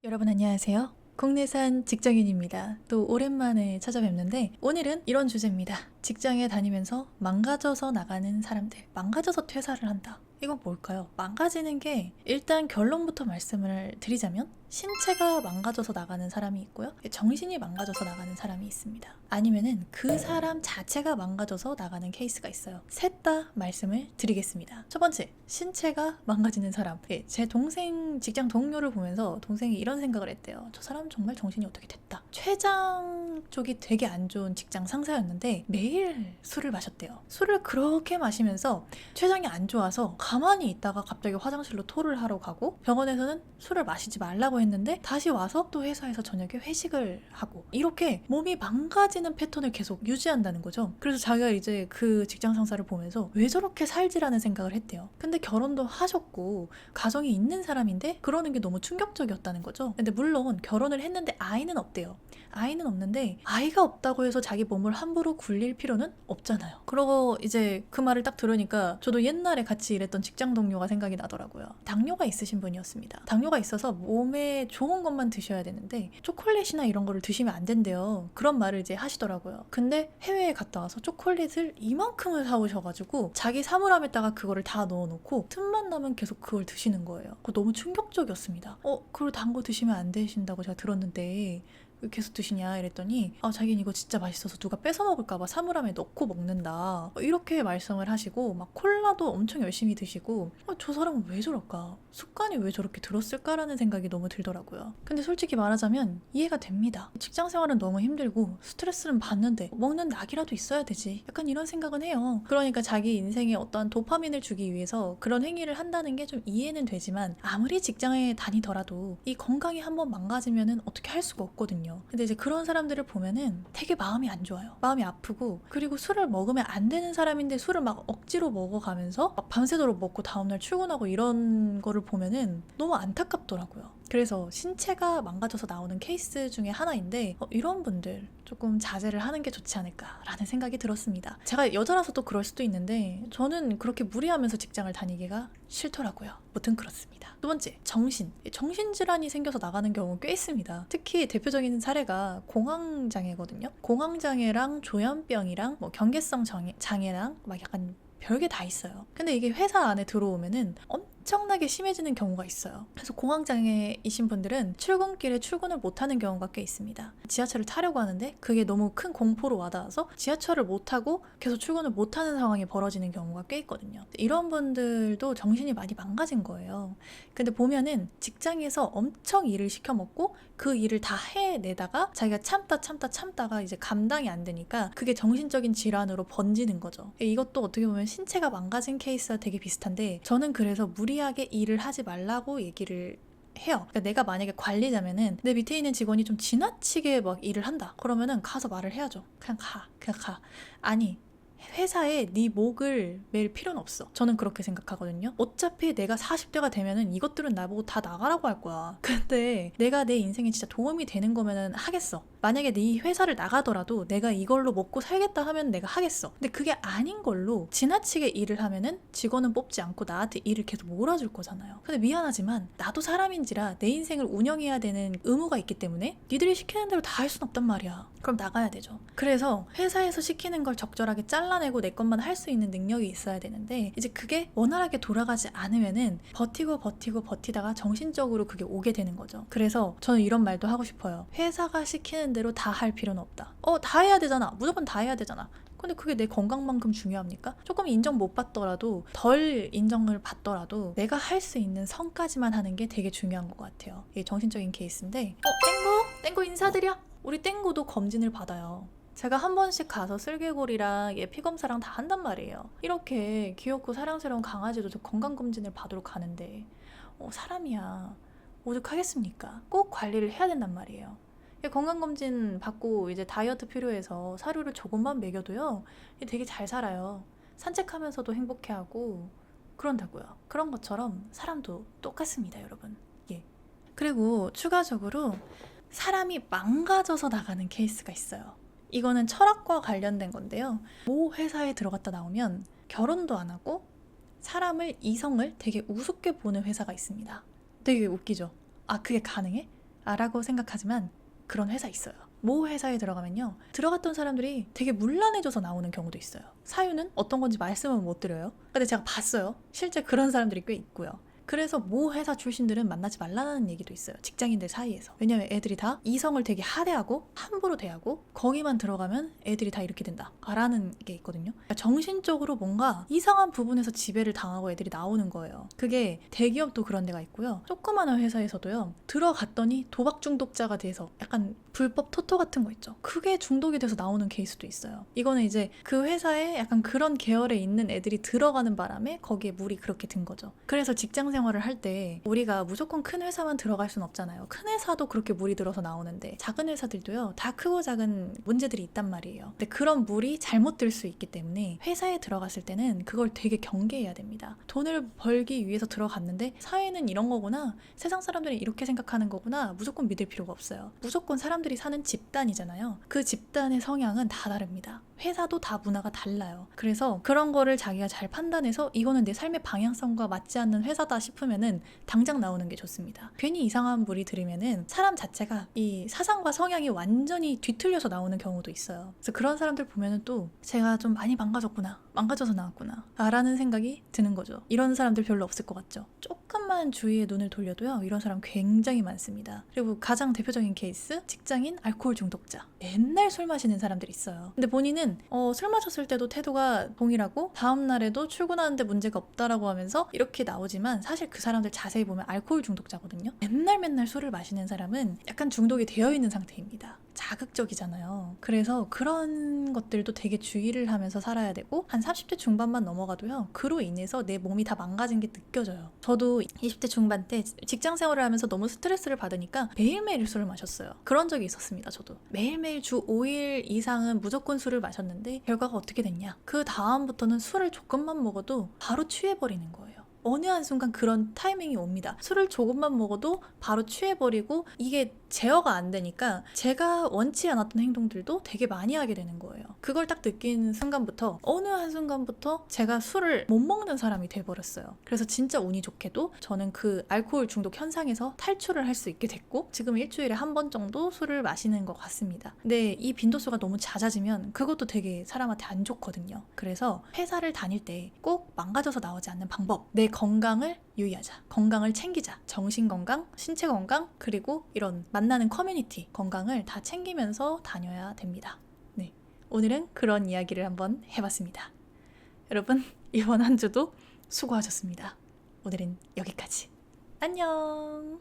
여러분 안녕하세요. 국내산 직장인입니다. 또 오랜만에 찾아뵙는데 오늘은 이런 주제입니다. 직장에 다니면서 망가져서 나가는 사람들, 망가져서 퇴사를 한다. 이건 뭘까요? 망가지는 게 일단 결론부터 말씀을 드리자면 신체가 망가져서 나가는 사람이 있고요. 정신이 망가져서 나가는 사람이 있습니다. 아니면은 그 사람 자체가 망가져서 나가는 케이스가 있어요. 셋 다 말씀을 드리겠습니다. 첫 번째, 신체가 망가지는 사람. 제 동생 직장 동료를 보면서 동생이 이런 생각을 했대요. 저 사람 정말 정신이 어떻게 됐다. 최장 쪽이 되게 안 좋은 직장 상사였는데 매일 술을 마셨대요. 술을 그렇게 마시면서 췌장이 안 좋아서 가만히 있다가 갑자기 화장실로 토를 하러 가고 병원에서는 술을 마시지 말라고 했는데 다시 와서 또 회사에서 저녁에 회식을 하고 이렇게 몸이 망가지는 패턴을 계속 유지한다는 거죠. 그래서 자기가 이제 그 직장 상사를 보면서 왜 저렇게 살지라는 생각을 했대요. 근데 결혼도 하셨고 가정이 있는 사람인데 그러는 게 너무 충격적이었다는 거죠. 근데 물론 결혼을 했는데 아이는 없대요. 아이는 없는데 아이가 없다고 해서 자기 몸을 함부로 굴릴 필요는 없잖아요. 그러고 이제 그 말을 딱 들으니까 저도 옛날에 같이 일했던 직장 동료가 생각이 나더라고요. 당뇨가 있으신 분이었습니다. 당뇨가 있어서 몸에 좋은 것만 드셔야 되는데 초콜릿이나 이런 거를 드시면 안 된대요. 그런 말을 이제 하시더라고요. 근데 해외에 갔다 와서 초콜릿을 이만큼을 사오셔가지고 자기 사물함에다가 그거를 다 넣어놓고 틈만 나면 계속 그걸 드시는 거예요. 그거 너무 충격적이었습니다. 그걸 단 거 드시면 안 되신다고 제가 들었는데 왜 계속 드시냐 이랬더니 자기는 이거 진짜 맛있어서 누가 뺏어 먹을까봐 사물함에 넣고 먹는다 이렇게 말씀을 하시고 막 콜라도 엄청 열심히 드시고 저 사람은 왜 저럴까? 습관이 왜 저렇게 들었을까라는 생각이 너무 들더라고요. 근데 솔직히 말하자면 이해가 됩니다. 직장 생활은 너무 힘들고 스트레스는 받는데 먹는 낙이라도 있어야 되지 약간 이런 생각은 해요. 그러니까 자기 인생에 어떠한 도파민을 주기 위해서 그런 행위를 한다는 게 좀 이해는 되지만 아무리 직장에 다니더라도 이 건강이 한번 망가지면은 어떻게 할 수가 없거든요. 근데 이제 그런 사람들을 보면은 되게 마음이 안 좋아요. 마음이 아프고 그리고 술을 먹으면 안 되는 사람인데 술을 막 억지로 먹어가면서 막 밤새도록 먹고 다음날 출근하고 이런 거를 보면은 너무 안타깝더라고요. 그래서 신체가 망가져서 나오는 케이스 중에 하나인데 이런 분들 조금 자제를 하는 게 좋지 않을까라는 생각이 들었습니다. 제가 여자라서 또 그럴 수도 있는데 저는 그렇게 무리하면서 직장을 다니기가 싫더라고요. 무튼 그렇습니다. 두 번째, 정신질환이 생겨서 나가는 경우 꽤 있습니다. 특히 대표적인 사례가 공황장애거든요. 공황장애랑 조현병이랑 뭐 경계성 장애랑 막 약간 별게 다 있어요. 근데 이게 회사 안에 들어오면은 엄청나게 심해지는 경우가 있어요. 그래서 공황장애이신 분들은 출근길에 출근을 못하는 경우가 꽤 있습니다. 지하철을 타려고 하는데 그게 너무 큰 공포로 와닿아서 지하철을 못 타고 계속 출근을 못하는 상황이 벌어지는 경우가 꽤 있거든요. 이런 분들도 정신이 많이 망가진 거예요. 근데 보면은 직장에서 엄청 일을 시켜먹고 그 일을 다 해내다가 자기가 참다가 이제 감당이 안 되니까 그게 정신적인 질환으로 번지는 거죠. 이것도 어떻게 보면 신체가 망가진 케이스와 되게 비슷한데 저는 그래서 무리하게 일을 하지 말라고 얘기를 해요. 그러니까 내가 만약에 관리자면은 내 밑에 있는 직원이 좀 지나치게 막 일을 한다. 그러면은 가서 말을 해야죠. 그냥 가. 아니, 회사에 네 목을 맬 필요는 없어. 저는 그렇게 생각하거든요. 어차피 내가 40대가 되면은 이것들은 나보고 다 나가라고 할 거야. 근데 내가 내 인생에 진짜 도움이 되는 거면은 하겠어. 만약에 네 회사를 나가더라도 내가 이걸로 먹고 살겠다 하면 내가 하겠어. 근데 그게 아닌 걸로 지나치게 일을 하면은 직원은 뽑지 않고 나한테 일을 계속 몰아줄 거잖아요. 근데 미안하지만 나도 사람인지라 내 인생을 운영해야 되는 의무가 있기 때문에 니들이 시키는 대로 다 할 순 없단 말이야. 그럼 나가야 되죠. 그래서 회사에서 시키는 걸 적절하게 잘라내고 내 것만 할 수 있는 능력이 있어야 되는데 이제 그게 원활하게 돌아가지 않으면은 버티다가 정신적으로 그게 오게 되는 거죠. 그래서 저는 이런 말도 하고 싶어요. 회사가 시키는 대로 다 할 필요는 없다. 다 해야 되잖아. 무조건 다 해야 되잖아. 근데 그게 내 건강만큼 중요합니까? 조금 인정 못 받더라도 덜 인정을 받더라도 내가 할 수 있는 선까지만 하는 게 되게 중요한 것 같아요. 이게 정신적인 케이스인데 땡고 인사드려. 우리 땡고도 검진을 받아요. 제가 한 번씩 가서 슬개골이랑 피검사랑 다 한단 말이에요. 이렇게 귀엽고 사랑스러운 강아지도 저 건강검진을 받으러 가는데 사람이야 오죽하겠습니까? 꼭 관리를 해야 된단 말이에요. 건강검진 받고 이제 다이어트 필요해서 사료를 조금만 먹여도요 되게 잘 살아요. 산책하면서도 행복해하고 그런다고요. 그런 것처럼 사람도 똑같습니다, 여러분. 그리고 추가적으로 사람이 망가져서 나가는 케이스가 있어요. 이거는 철학과 관련된 건데요. 모 회사에 들어갔다 나오면 결혼도 안 하고 이성을 되게 우습게 보는 회사가 있습니다. 되게 웃기죠? 그게 가능해? 라고 생각하지만 그런 회사 있어요. 모 회사에 들어가면요, 들어갔던 사람들이 되게 문란해져서 나오는 경우도 있어요. 사유는 어떤 건지 말씀은 못 드려요. 근데 제가 봤어요. 실제 그런 사람들이 꽤 있고요. 그래서 모 회사 출신들은 만나지 말라는 얘기도 있어요. 직장인들 사이에서. 왜냐면 애들이 다 이성을 되게 하대하고 함부로 대하고 거기만 들어가면 애들이 다 이렇게 된다 라는 게 있거든요. 그러니까 정신적으로 뭔가 이상한 부분에서 지배를 당하고 애들이 나오는 거예요. 그게 대기업도 그런 데가 있고요. 조그마한 회사에서도요. 들어갔더니 도박 중독자가 돼서 약간 불법 토토 같은 거 있죠. 그게 중독이 돼서 나오는 케이스도 있어요. 이거는 이제 그 회사에 약간 그런 계열에 있는 애들이 들어가는 바람에 거기에 물이 그렇게 든 거죠. 그래서 직장 생활을 할 때 우리가 무조건 큰 회사만 들어갈 순 없잖아요. 큰 회사도 그렇게 물이 들어서 나오는데 작은 회사들도요, 다 크고 작은 문제들이 있단 말이에요. 근데 그런 물이 잘못 들 수 있기 때문에 회사에 들어갔을 때는 그걸 되게 경계해야 됩니다. 돈을 벌기 위해서 들어갔는데 사회는 이런 거구나, 세상 사람들이 이렇게 생각하는 거구나, 무조건 믿을 필요가 없어요. 무조건 사람들이 사는 집단이잖아요. 그 집단의 성향은 다 다릅니다. 회사도 다 문화가 달라요. 그래서 그런 거를 자기가 잘 판단해서 이거는 내 삶의 방향성과 맞지 않는 회사다 싶으면은 당장 나오는 게 좋습니다. 괜히 이상한 물이 들으면은 사람 자체가 이 사상과 성향이 완전히 뒤틀려서 나오는 경우도 있어요. 그래서 그런 사람들 보면은 또 제가 좀 많이 망가졌구나, 망가져서 나왔구나 라는 생각이 드는 거죠. 이런 사람들 별로 없을 것 같죠. 조금만 주위에 눈을 돌려도요, 이런 사람 굉장히 많습니다. 그리고 가장 대표적인 케이스, 직장인 알코올 중독자. 맨날 술 마시는 사람들이 있어요. 근데 본인은 술 마셨을 때도 태도가 동일하고 다음날에도 출근하는데 문제가 없다라고 하면서 이렇게 나오지만 사실 그 사람들 자세히 보면 알코올 중독자거든요. 맨날 술을 마시는 사람은 약간 중독이 되어 있는 상태입니다. 자극적이잖아요. 그래서 그런 것들도 되게 주의를 하면서 살아야 되고, 한 30대 중반만 넘어가도요, 그로 인해서 내 몸이 다 망가진 게 느껴져요. 저도 20대 중반 때 직장 생활을 하면서 너무 스트레스를 받으니까 매일매일 술을 마셨어요. 그런 적이 있었습니다. 저도 매일매일 주 5일 이상은 무조건 술을 마셨는데 결과가 어떻게 됐냐, 그 다음부터는 술을 조금만 먹어도 바로 취해버리는 거예요. 어느 한순간 그런 타이밍이 옵니다. 술을 조금만 먹어도 바로 취해버리고 이게 제어가 안 되니까 제가 원치 않았던 행동들도 되게 많이 하게 되는 거예요. 그걸 딱 느낀 순간부터, 어느 한순간부터 제가 술을 못 먹는 사람이 돼버렸어요. 그래서 진짜 운이 좋게도 저는 그 알코올 중독 현상에서 탈출을 할 수 있게 됐고, 지금 일주일에 한 번 정도 술을 마시는 것 같습니다. 근데 이 빈도수가 너무 잦아지면 그것도 되게 사람한테 안 좋거든요. 그래서 회사를 다닐 때 꼭 망가져서 나오지 않는 방법, 내 건강을 유의하자, 건강을 챙기자, 정신건강, 신체건강, 그리고 이런 만나는 커뮤니티 건강을 다 챙기면서 다녀야 됩니다. 네, 오늘은 그런 이야기를 한번 해봤습니다. 여러분, 이번 한 주도 수고하셨습니다. 오늘은 여기까지. 안녕.